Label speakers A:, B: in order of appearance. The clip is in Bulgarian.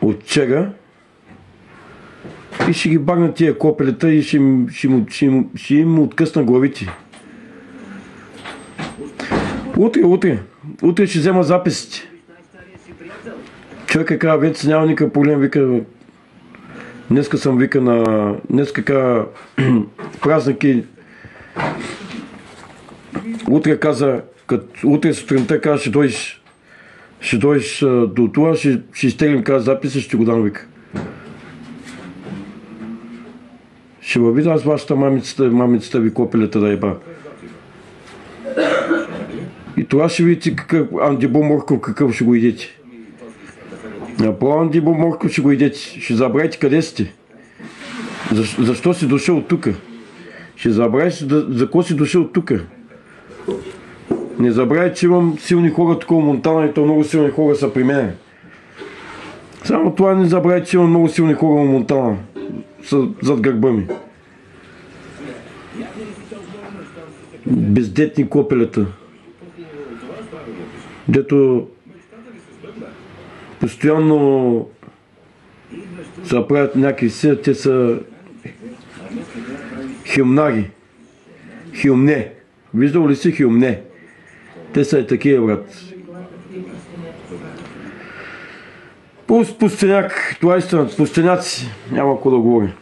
A: от вчера и ще ги багна тия копелета и ще им откъсна главите. Утре ще взема записите. Човека казва, вече няма никакъв проблем, вика, днеска съм вика на... Днеска казва, празники. Утре каза, утре сутринта каза, ще дойдеш до това, ще изтеглим каза записа, ще го дам, вика. Ще във аз вашата мамицата ви копелета да еба. И това ще видите какъв Андибо Морков, какъв ще го идете. Направо Андибо Морков ще го идете. Ще забравите къде сте. Защо си дошъл тук? Ще забравите за какво си дошъл тук. Не забравяйте, че имам силни хора тук в Монтана и то много силни хора са при мен. Само това не забравяйте, че имам много силни хора в Монтана. Зад гърба ми. Бездетни копелета. Дето постоянно се правят някакви си, те са хилмнаги. Хилмне. Виждал ли си хилмне? Те са и такива, брат. Пустеняк, това е истина, пустеняци, няма какво да говори.